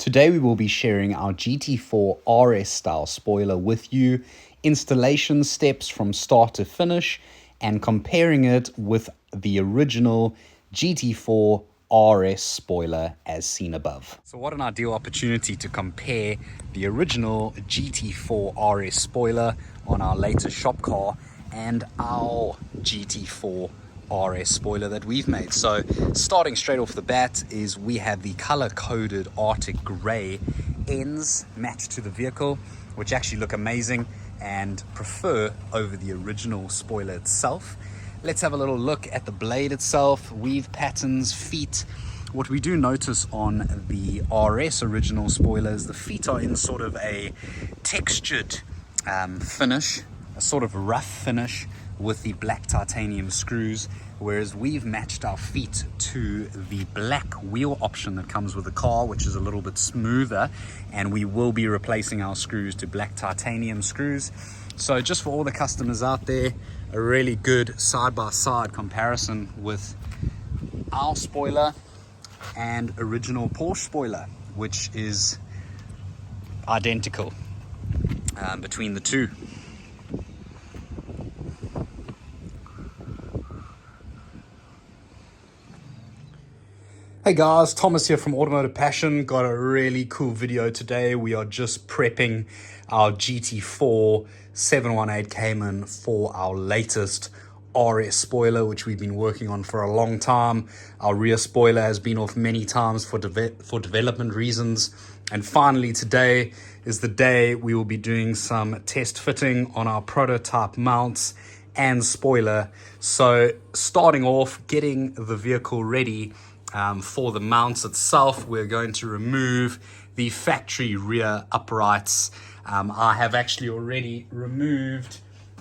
Today we will be sharing our GT4 RS style spoiler with you, installation steps from start to finish, and comparing it with the original GT4 RS spoiler as seen above. So what an ideal opportunity to compare the original GT4 RS spoiler on our latest shop car and our GT4 RS spoiler that we've made. So starting straight off the bat is we have the color-coded Arctic Grey ends matched to the vehicle, which actually look amazing and prefer over the original spoiler itself. Let's have a little look at the blade itself, weave patterns, feet. What we do notice on the RS original spoilers, the feet are in sort of a textured finish, a sort of rough finish with the black titanium screws, whereas we've matched our feet to the black wheel option that comes with the car, which is a little bit smoother, and we will be replacing our screws to black titanium screws. So just for all the customers out there, a really good side-by-side comparison with our spoiler and original Porsche spoiler, which is identical between the two. Hey guys, Thomas here from Automotive Passion. Got a really cool video today. We are just prepping our GT4 718 Cayman for our latest RS spoiler, which we've been working on for a long time. Our rear spoiler has been off many times for development reasons. And finally today is the day we will be doing some test fitting on our prototype mounts and spoiler. So starting off, getting the vehicle ready for the mounts itself, we're going to remove the factory rear uprights. I have actually already removed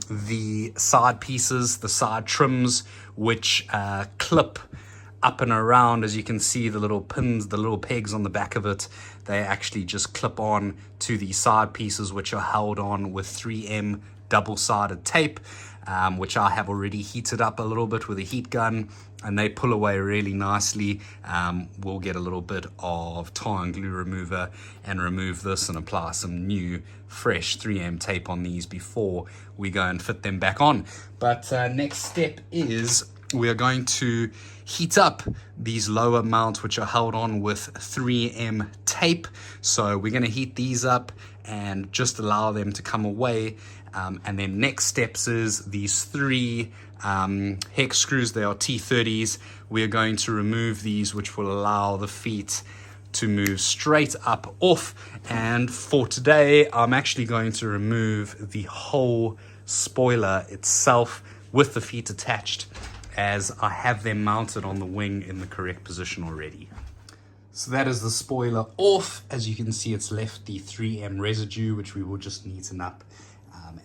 the side pieces, the side trims, which clip up and around. As you can see, the little pins, the little pegs on the back of it, they actually just clip on to the side pieces, which are held on with 3M double-sided tape, which I have already heated up a little bit with a heat gun, and they pull away really nicely. We'll get a little bit of tar and glue remover and remove this and apply some new fresh 3M tape on these before we go and fit them back on. But next step is we are going to heat up these lower mounts, which are held on with 3M tape. So we're going to heat these up and just allow them to come away. And then next steps is these three hex screws. They are T30s. We are going to remove these, which will allow the feet to move straight up off. And for today, I'm actually going to remove the whole spoiler itself with the feet attached, as I have them mounted on the wing in the correct position already. So that is the spoiler off. As you can see, it's left the 3M residue, which we will just neaten up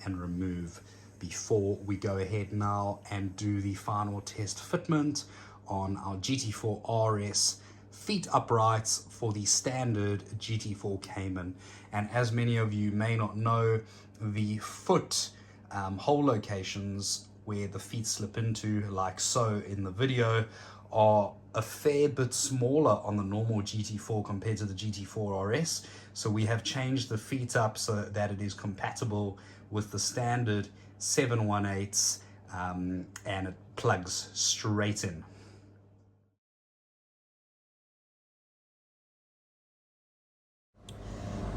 and remove before we go ahead now and do the final test fitment on our GT4 RS feet uprights for the standard GT4 Cayman. And as many of you may not know, the foot hole locations where the feet slip into, like so in the video, are a fair bit smaller on the normal GT4 compared to the GT4 RS. So we have changed the feet up so that it is compatible with the standard 718s, and it plugs straight in.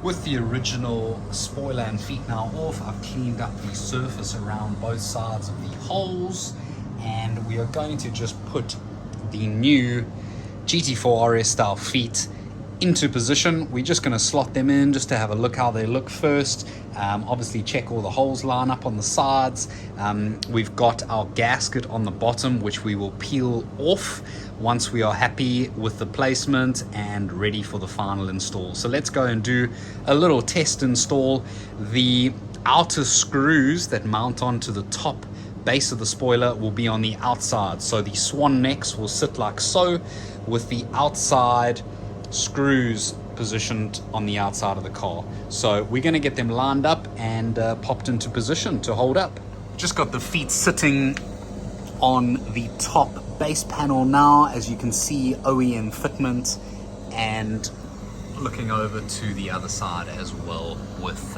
With the original spoiler and feet now off, I've cleaned up the surface around both sides of the holes, and we are going to just put the new GT4 RS style feet into position. We're just going to slot them in just to have a look how they look first. Obviously check all the holes line up on the sides. We've got our gasket on the bottom, which we will peel off once we are happy with the placement and ready for the final install. So let's go and do a little test install. The outer screws that mount onto the top base of the spoiler will be on the outside. So the swan necks will sit like so, with the outside screws positioned on the outside of the car. So we're going to get them lined up and popped into position to hold up. Just got the feet sitting on the top base panel now. As you can see, OEM fitment and looking over to the other side as well with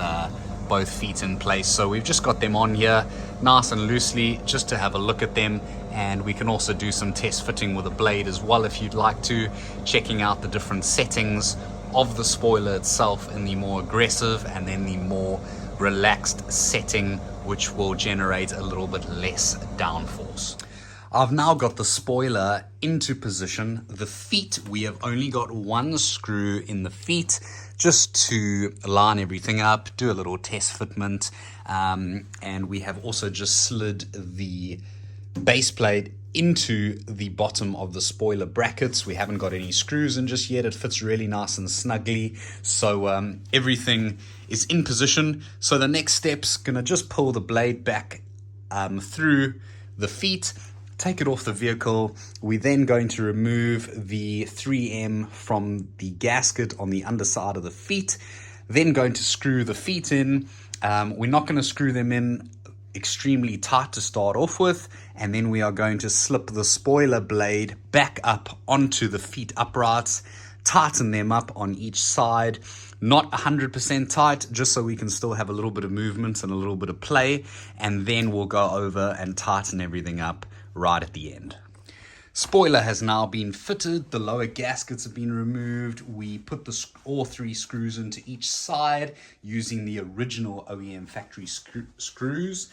both feet in place. So we've just got them on here nice and loosely just to have a look at them, and we can also do some test fitting with a blade as well if you'd like to, checking out the different settings of the spoiler itself in the more aggressive and then the more relaxed setting, which will generate a little bit less downforce. I've now got the spoiler into position. The feet, we have only got one screw in the feet just to line everything up, do a little test fitment, and we have also just slid the base plate into the bottom of the spoiler brackets. We haven't got any screws in just yet. It fits really nice and snugly, so everything is in position. So the next step's gonna just pull the blade back through the feet, take it off the vehicle. We're then going to remove the 3M from the gasket on the underside of the feet, then going to screw the feet in. We're not going to screw them in extremely tight to start off with, and then we are going to slip the spoiler blade back up onto the feet uprights, tighten them up on each side, not 100% tight, just so we can still have a little bit of movement and a little bit of play, and then we'll go over and tighten everything up right at the end. Spoiler has now been fitted, the lower gaskets have been removed. We put all three screws into each side using the original OEM factory screws,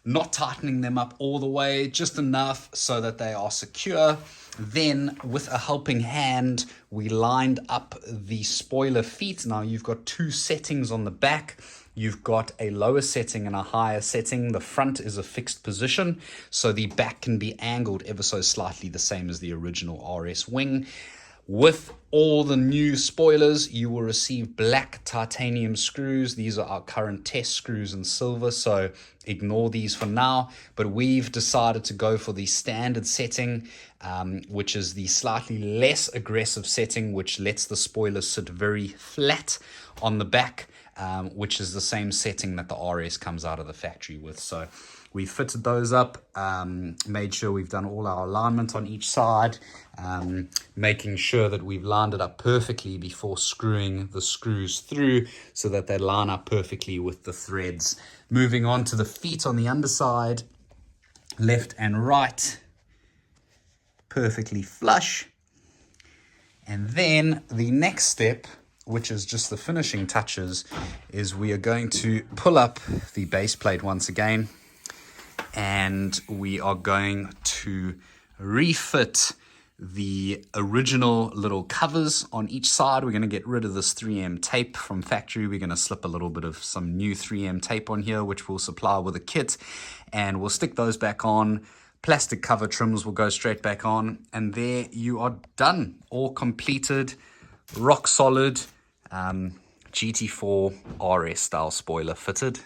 not tightening them up all the way, just enough so that they are secure. Then with a helping hand, we lined up the spoiler feet. Now you've got two settings on the back. You've got a lower setting and a higher setting. The front is a fixed position, so the back can be angled ever so slightly, the same as the original RS wing. With all the new spoilers, you will receive black titanium screws. These are our current test screws in silver, so ignore these for now. But we've decided to go for the standard setting, which is the slightly less aggressive setting, which lets the spoiler sit very flat on the back, which is the same setting that the RS comes out of the factory with. So we fitted those up, made sure we've done all our alignment on each side, making sure that we've lined it up perfectly before screwing the screws through so that they line up perfectly with the threads. Moving on to the feet on the underside, left and right, perfectly flush. And then the next step, which is just the finishing touches, is we are going to pull up the base plate once again, and we are going to refit the original little covers on each side. We're going to get rid of this 3M tape from factory. We're going to slip a little bit of some new 3M tape on here, which we'll supply with a kit, and we'll stick those back on. Plastic cover trims will go straight back on, and there you are done. All completed, rock solid, GT4 RS style spoiler fitted.